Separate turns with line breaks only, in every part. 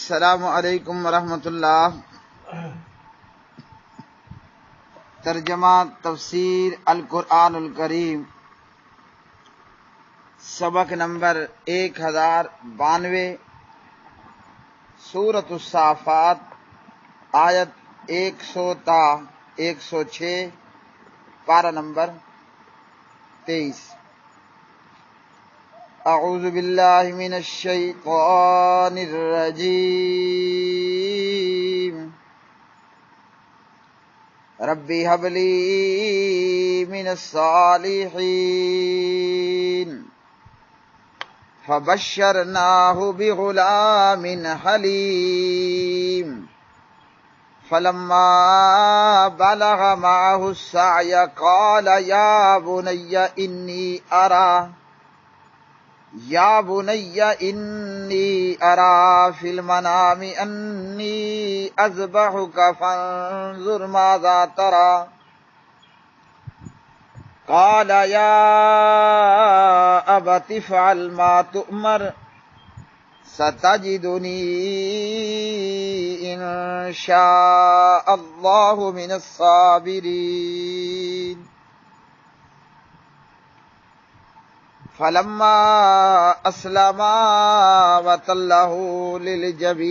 السلام علیکم ورحمۃ اللہ۔ ترجمہ تفسیر القرآن الکریم، سبق نمبر 1092، سورۃ الصافات، آیت 100 تا 106، پارہ نمبر 23۔ اعوذ باللہ من الشیطان الرجیم، ربی ھب لی من الصالحین فبشرناہ بغلام حلیم فلما بلغ معہ السعی قال یا بنی انی ارى فی المنام انی اذبحک فانظر ماذا ترى قال یا ابت افعل ما تؤمر ستجدنی ان شاء اللہ من الصابرین فلما اسلما وتلہ للجبین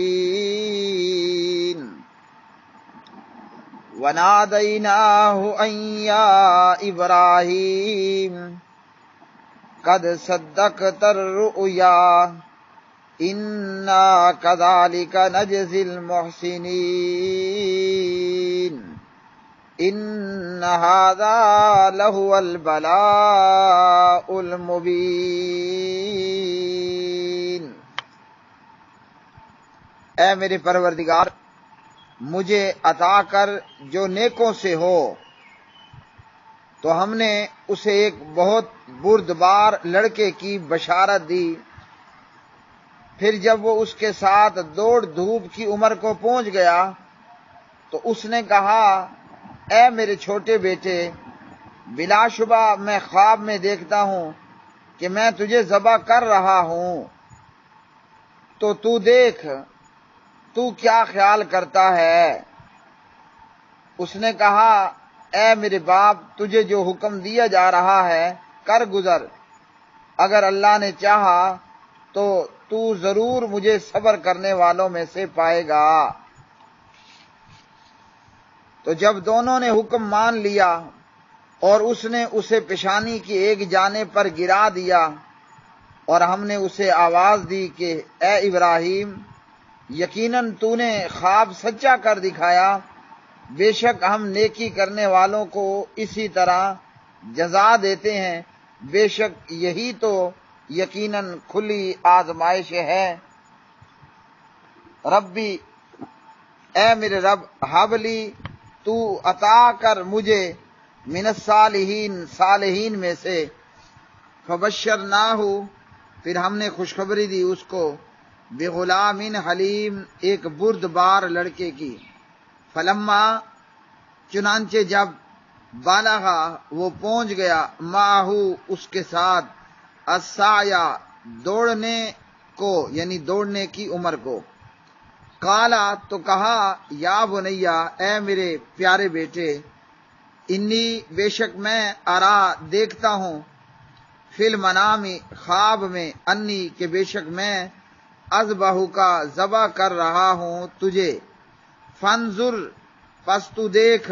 ونادیناہ ان یا ابراہیم قد صدقت الرؤیا انا کذالک نجزی المحسنین ان ھذا لہو البلاء المبین۔ اے میرے پروردگار، مجھے عطا کر جو نیکوں سے ہو۔ تو ہم نے اسے ایک بہت بردبار لڑکے کی بشارت دی۔ پھر جب وہ اس کے ساتھ دوڑ دھوپ کی عمر کو پہنچ گیا تو اس نے کہا، اے میرے چھوٹے بیٹے، بلا شبہ میں خواب میں دیکھتا ہوں کہ میں تجھے ذبح کر رہا ہوں، تو تو دیکھ تو کیا خیال کرتا ہے۔ اس نے کہا، اے میرے باپ، تجھے جو حکم دیا جا رہا ہے کر گزر، اگر اللہ نے چاہا تو ضرور مجھے صبر کرنے والوں میں سے پائے گا۔ تو جب دونوں نے حکم مان لیا اور اس نے اسے پیشانی کی ایک جانب پر گرا دیا، اور ہم نے اسے آواز دی کہ اے ابراہیم، یقیناً تو نے خواب سچا کر دکھایا، بے شک ہم نیکی کرنے والوں کو اسی طرح جزا دیتے ہیں، بے شک یہی تو یقیناً کھلی آزمائش ہے۔ ربی، اے میرے رب، حبلی، تو عطا کر مجھے من الصالحین، صالحین میں سے۔ فبشرناہ، پھر ہم نے خوشخبری دی اس کو، بغلام حلیم، ایک بردبار لڑکے کی۔ فلما، چنانچہ جب بالغا، وہ پہنچ گیا، معہو، اس کے ساتھ، السعی، دوڑنے کو، یعنی دوڑنے کی عمر کو، قالا، تو کہا، یا بنیا، اے میرے پیارے بیٹے، انی، بے شک میں، ارا، دیکھتا ہوں، فی المنام، خواب میں، انی، کہ بے شک میں، اذبحو کا، ذبح کر رہا ہوں تجھے، فانظر، پس تو دیکھ،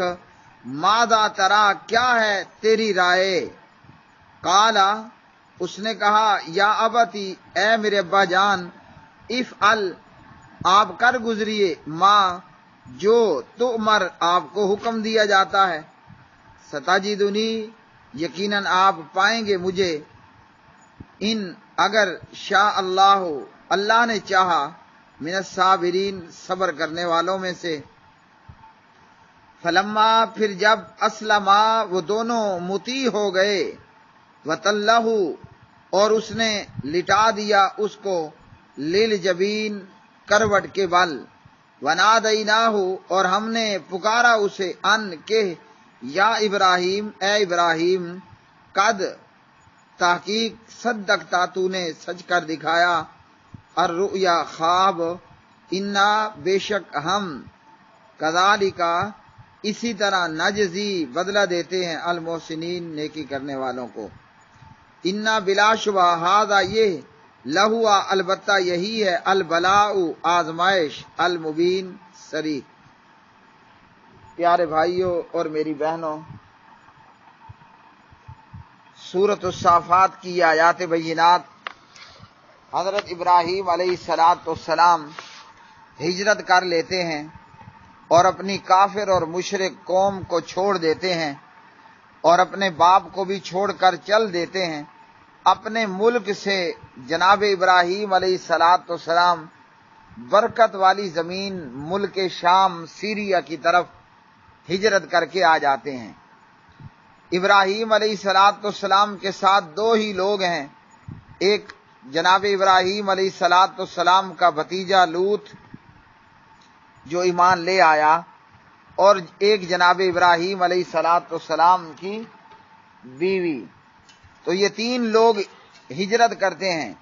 ماذا ترا، کیا ہے تیری رائے۔ قالا، اس نے کہا، یا ابتی، اے میرے ابا جان، افعل، آپ کر گزریے، ماں، جو تؤمر، آپ کو حکم دیا جاتا ہے، ستجدنی، یقیناً آپ پائیں گے مجھے، ان، اگر، شاء اللہ، اللہ نے چاہا، من الصابرین، صبر کرنے والوں میں سے۔ فلما، پھر جب، اسلما، وہ دونوں مطیع ہو گئے، وتلہ، اور اس نے لٹا دیا اس کو، للجبین، کروٹ کے بل، ونادیناہ، اور ہم نے پکارا اسے، ان، کہ، یا ابراہیم، اے ابراہیم، قد، تحقیق، صدقتا، تو نے سچ کر دکھایا، الرؤیا، خواب، انا بے شک ہم کذالکا اسی طرح نجزی بدلہ دیتے ہیں المحسنین نیکی کرنے والوں کو. انا بلا شبہ ہذا یہ لہوا البتہ یہی ہے البلاء آزمائش المبین صریح. پیارے بھائیوں اور میری بہنوں، سورۃ الصافات کی آیات بینات حضرت ابراہیم علیہ السلام ہجرت کر لیتے ہیں اور اپنی کافر اور مشرک قوم کو چھوڑ دیتے ہیں اور اپنے باپ کو بھی چھوڑ کر چل دیتے ہیں. اپنے ملک سے جناب ابراہیم علیہ السلام برکت والی زمین ملک شام سیریا کی طرف ہجرت کر کے آ جاتے ہیں. ابراہیم علیہ السلام کے ساتھ دو ہی لوگ ہیں، ایک جناب ابراہیم علیہ السلام کا بھتیجا لوط جو ایمان لے آیا، اور ایک جناب ابراہیم علیہ السلام کی بیوی. تو یہ تین لوگ ہجرت کرتے ہیں.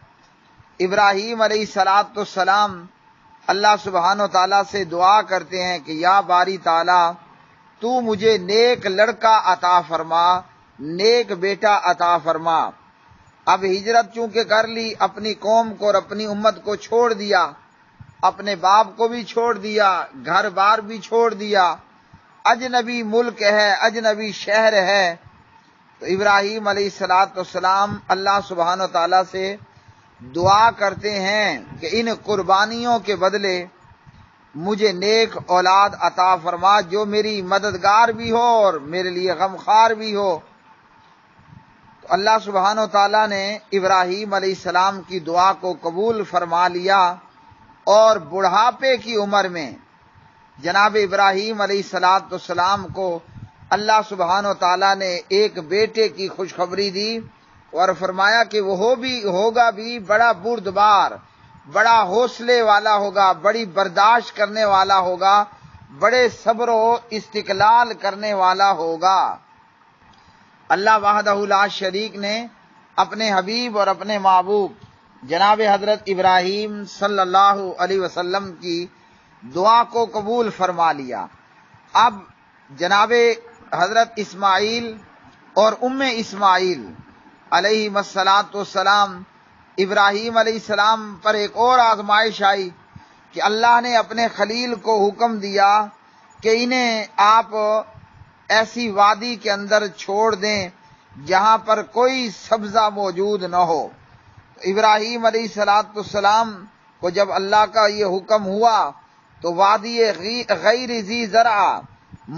ابراہیم علیہ السلام اللہ سبحانہ و تعالیٰ سے دعا کرتے ہیں کہ یا باری تعالیٰ تو مجھے نیک لڑکا عطا فرما، نیک بیٹا عطا فرما. اب ہجرت چونکہ کر لی، اپنی قوم کو اور اپنی امت کو چھوڑ دیا، اپنے باپ کو بھی چھوڑ دیا، گھر بار بھی چھوڑ دیا، اجنبی ملک ہے، اجنبی شہر ہے. تو ابراہیم علیہ السلام اللہ سبحانہ و تعالیٰ سے دعا کرتے ہیں کہ ان قربانیوں کے بدلے مجھے نیک اولاد عطا فرما جو میری مددگار بھی ہو اور میرے لیے غمخوار بھی ہو. تو اللہ سبحانہ و تعالیٰ نے ابراہیم علیہ السلام کی دعا کو قبول فرما لیا، اور بڑھاپے کی عمر میں جناب ابراہیم علیہ السلام کو اللہ سبحانہ و تعالیٰ نے ایک بیٹے کی خوشخبری دی اور فرمایا کہ وہ ہوگا بھی بڑا بردبار، بڑا حوصلے والا ہوگا، بڑی برداشت کرنے والا ہوگا، بڑے صبر و استقلال کرنے والا ہوگا. اللہ وحدہ لا شریک نے اپنے حبیب اور اپنے محبوب جناب حضرت ابراہیم صلی اللہ علیہ وسلم کی دعا کو قبول فرما لیا. اب جناب حضرت اسماعیل اور اسماعیل علیہ السلام ابراہیم علیہ السلام پر ایک اور آزمائش آئی کہ اللہ نے اپنے خلیل کو حکم دیا کہ انہیں آپ ایسی وادی کے اندر چھوڑ دیں جہاں پر کوئی سبزہ موجود نہ ہو. ابراہیم علیہ السلام کو جب اللہ کا یہ حکم ہوا تو وادی غیر ذی زرع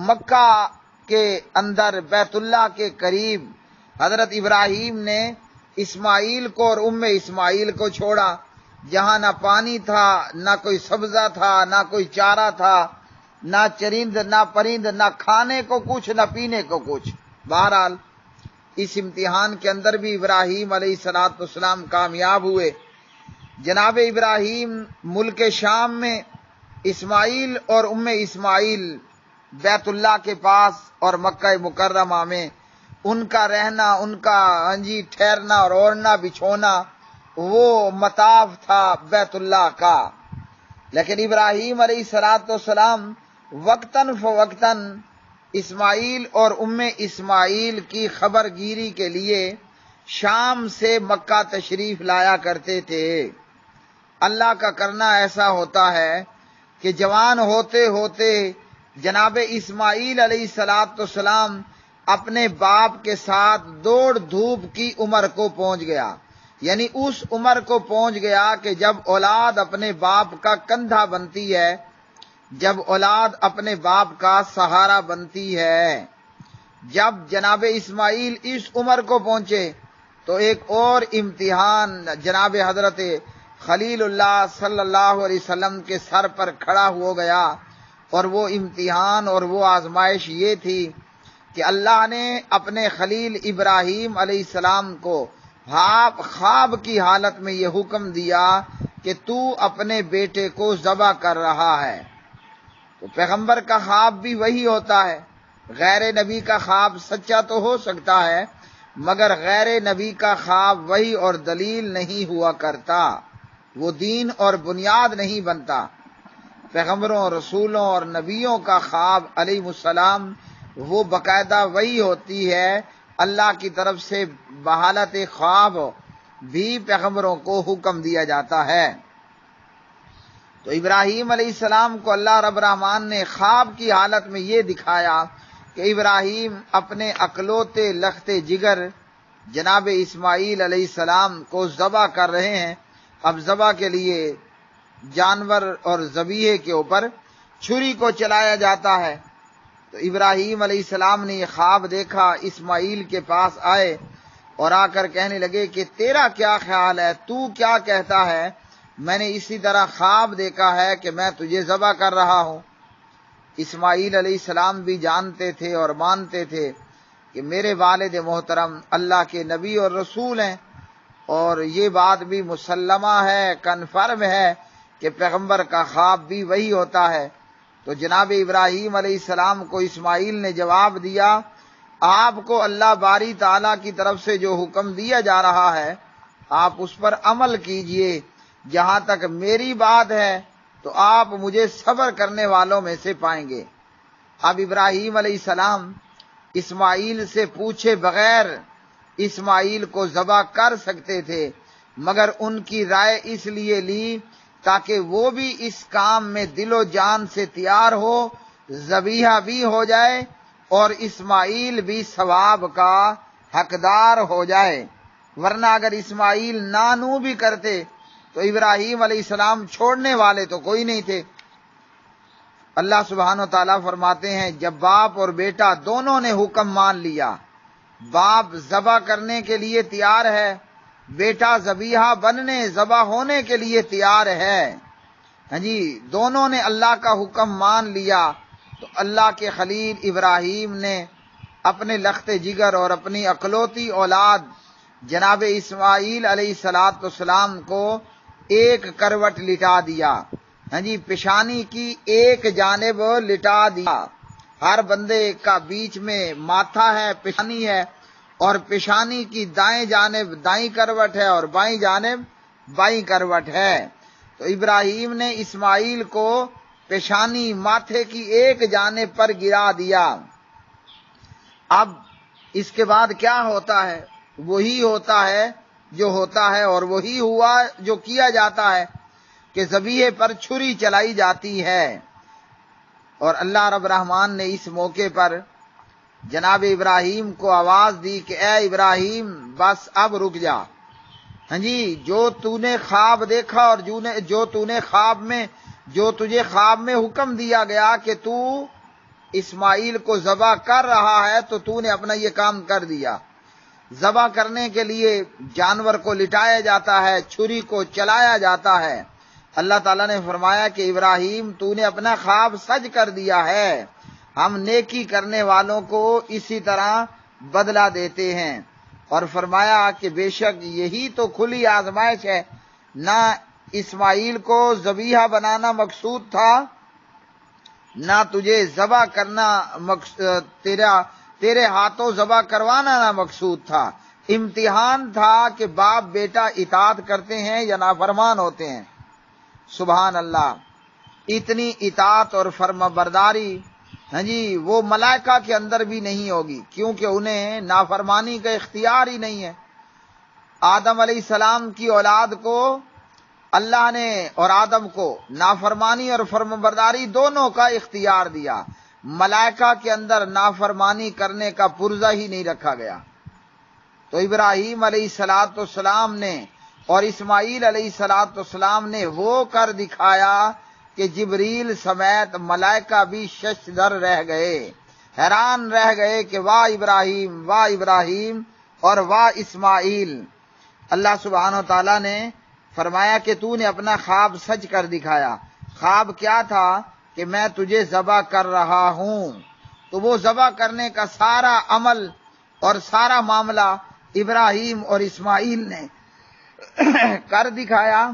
مکہ کے اندر بیت اللہ کے قریب حضرت ابراہیم نے اسماعیل کو اور اسماعیل کو چھوڑا، جہاں نہ پانی تھا، نہ کوئی سبزہ تھا، نہ کوئی چارہ تھا، نہ چرند نہ پرند، نہ کھانے کو کچھ نہ پینے کو کچھ. بہرحال اس امتحان کے اندر بھی ابراہیم علیہ السلام کامیاب ہوئے. جناب ابراہیم ملک شام میں اسماعیل اور اسماعیل بیت اللہ کے پاس اور مکہ مکرمہ میں ان کا رہنا، ان کا ٹھہرنا اور اوڑھنا بچھونا وہ مطاف تھا بیت اللہ کا. لیکن ابراہیم علیہ السلام وقتاً فوقتاً اسماعیل اور اسماعیل کی خبر گیری کے لیے شام سے مکہ تشریف لایا کرتے تھے. اللہ کا کرنا ایسا ہوتا ہے کہ جوان ہوتے ہوتے جناب اسماعیل علیہ السلام اپنے باپ کے ساتھ دوڑ دھوپ کی عمر کو پہنچ گیا. یعنی اس عمر کو پہنچ گیا کہ جب اولاد اپنے باپ کا کندھا بنتی ہے، جب اولاد اپنے باپ کا سہارا بنتی ہے. جب جناب اسماعیل اس عمر کو پہنچے تو ایک اور امتحان جناب حضرت خلیل اللہ صلی اللہ علیہ وسلم کے سر پر کھڑا ہو گیا، اور وہ امتحان اور وہ آزمائش یہ تھی کہ اللہ نے اپنے خلیل ابراہیم علیہ السلام کو خواب کی حالت میں یہ حکم دیا کہ تو اپنے بیٹے کو ذبح کر رہا ہے. تو پیغمبر کا خواب بھی وہی ہوتا ہے. غیر نبی کا خواب سچا تو ہو سکتا ہے، مگر غیر نبی کا خواب وہی اور دلیل نہیں ہوا کرتا، وہ دین اور بنیاد نہیں بنتا. پیغمبروں، رسولوں اور نبیوں کا خواب علیہ السلام وہ باقاعدہ وہی ہوتی ہے، اللہ کی طرف سے بحالت خواب بھی پیغمبروں کو حکم دیا جاتا ہے۔ تو ابراہیم علیہ السلام کو اللہ رب الرحمن نے خواب کی حالت میں یہ دکھایا کہ ابراہیم اپنے اکلوتے لختے جگر جناب اسماعیل علیہ السلام کو ذبح کر رہے ہیں۔ اب ذبح کے لیے جانور اور ذبیحے کے اوپر چھری کو چلایا جاتا ہے۔ تو ابراہیم علیہ السلام نے یہ خواب دیکھا، اسماعیل کے پاس آئے اور آ کر کہنے لگے کہ تیرا کیا خیال ہے، تو کیا کہتا ہے؟ میں نے اسی طرح خواب دیکھا ہے کہ میں تجھے ذبح کر رہا ہوں۔ اسماعیل علیہ السلام بھی جانتے تھے اور مانتے تھے کہ میرے والد محترم اللہ کے نبی اور رسول ہیں، اور یہ بات بھی مسلمہ ہے، کنفرم ہے کہ پیغمبر کا خواب بھی وہی ہوتا ہے۔ تو جناب ابراہیم علیہ السلام کو اسماعیل نے جواب دیا، آپ کو اللہ باری تعالیٰ کی طرف سے جو حکم دیا جا رہا ہے آپ اس پر عمل کیجئے، جہاں تک میری بات ہے تو آپ مجھے صبر کرنے والوں میں سے پائیں گے۔ اب ابراہیم علیہ السلام اسماعیل سے پوچھے بغیر اسماعیل کو ذبح کر سکتے تھے، مگر ان کی رائے اس لیے لی تاکہ وہ بھی اس کام میں دل و جان سے تیار ہو، ذبیحہ بھی ہو جائے اور اسماعیل بھی ثواب کا حقدار ہو جائے۔ ورنہ اگر اسماعیل نانو بھی کرتے تو ابراہیم علیہ السلام چھوڑنے والے تو کوئی نہیں تھے۔ اللہ سبحانہ و تعالیٰ فرماتے ہیں جب باپ اور بیٹا دونوں نے حکم مان لیا، باپ ذبح کرنے کے لیے تیار ہے، بیٹا ذبیحہ بننے ذبح ہونے کے لیے تیار ہے، ہاں جی، دونوں نے اللہ کا حکم مان لیا، تو اللہ کے خلیل ابراہیم نے اپنے لخت جگر اور اپنی اکلوتی اولاد جناب اسماعیل علیہ السلام کو ایک کروٹ لٹا دیا، ہاں جی، پیشانی کی ایک جانب لٹا دیا۔ ہر بندے کا بیچ میں ماتھا ہے، پیشانی ہے، اور پیشانی کی دائیں جانب دائیں کروٹ ہے اور بائیں جانب بائیں کروٹ ہے۔ تو ابراہیم نے اسماعیل کو پیشانی ماتھے کی ایک جانب پر گرا دیا۔ اب اس کے بعد کیا ہوتا ہے؟ وہی ہوتا ہے جو ہوتا ہے، اور وہی ہوا جو کیا جاتا ہے کہ ذبیحے پر چھری چلائی جاتی ہے۔ اور اللہ رب الرحمن نے اس موقع پر جناب ابراہیم کو آواز دی کہ اے ابراہیم بس اب رک جا، ہاں جی، جو تو نے خواب دیکھا اور جو تجھے خواب میں حکم دیا گیا کہ تو اسماعیل کو ذبح کر رہا ہے تو نے اپنا یہ کام کر دیا۔ ذبح کرنے کے لیے جانور کو لٹایا جاتا ہے، چھری کو چلایا جاتا ہے۔ اللہ تعالیٰ نے فرمایا کہ ابراہیم تو نے اپنا خواب سچ کر دیا ہے، ہم نیکی کرنے والوں کو اسی طرح بدلہ دیتے ہیں۔ اور فرمایا کہ بے شک یہی تو کھلی آزمائش ہے، نہ اسماعیل کو ذبیحہ بنانا مقصود تھا، نہ تجھے ذبح کرنا تیرے ہاتھوں ذبح کروانا نہ مقصود تھا، امتحان تھا کہ باپ بیٹا اطاعت کرتے ہیں یا نافرمان ہوتے ہیں۔ سبحان اللہ، اتنی اطاعت اور فرما برداری ہاں جی وہ ملائکہ کے اندر بھی نہیں ہوگی، کیونکہ انہیں نافرمانی کا اختیار ہی نہیں ہے۔ آدم علیہ السلام کی اولاد کو اللہ نے اور آدم کو نافرمانی اور فرما برداری دونوں کا اختیار دیا، ملائکہ کے اندر نافرمانی کرنے کا پرزہ ہی نہیں رکھا گیا۔ تو ابراہیم علیہ السلام نے اور اسماعیل علیہ السلام نے وہ کر دکھایا کہ جبریل سمیت ملائکہ بھی ششدر رہ گئے، حیران رہ گئے کہ واہ ابراہیم اور واہ اسماعیل۔ اللہ سبحانہ و تعالیٰ نے فرمایا کہ تو نے اپنا خواب سچ کر دکھایا۔ خواب کیا تھا؟ کہ میں تجھے ذبح کر رہا ہوں۔ تو وہ ذبح کرنے کا سارا عمل اور سارا معاملہ ابراہیم اور اسماعیل نے کر دکھایا۔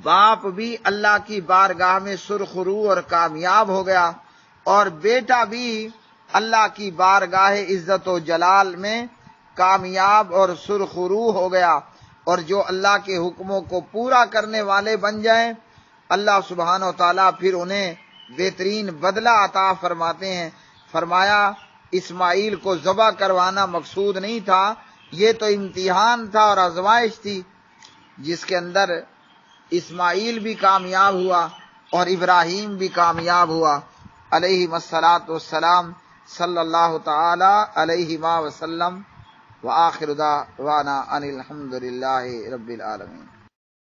باپ بھی اللہ کی بارگاہ میں سرخ رو اور کامیاب ہو گیا، اور بیٹا بھی اللہ کی بارگاہ عزت و جلال میں کامیاب اور سرخ رو ہو گیا۔ اور جو اللہ کے حکموں کو پورا کرنے والے بن جائیں اللہ سبحانہ و تعالیٰ پھر انہیں بہترین بدلہ عطا فرماتے ہیں۔ فرمایا اسماعیل کو ذبح کروانا مقصود نہیں تھا، یہ تو امتحان تھا اور آزمائش تھی، جس کے اندر اسماعیل بھی کامیاب ہوا اور ابراہیم بھی کامیاب ہوا علیہم الصلاۃ والسلام صلی اللہ تعالی علیہ وسلم۔ وآخر دعوانا ان الحمد للہ رب العالمین۔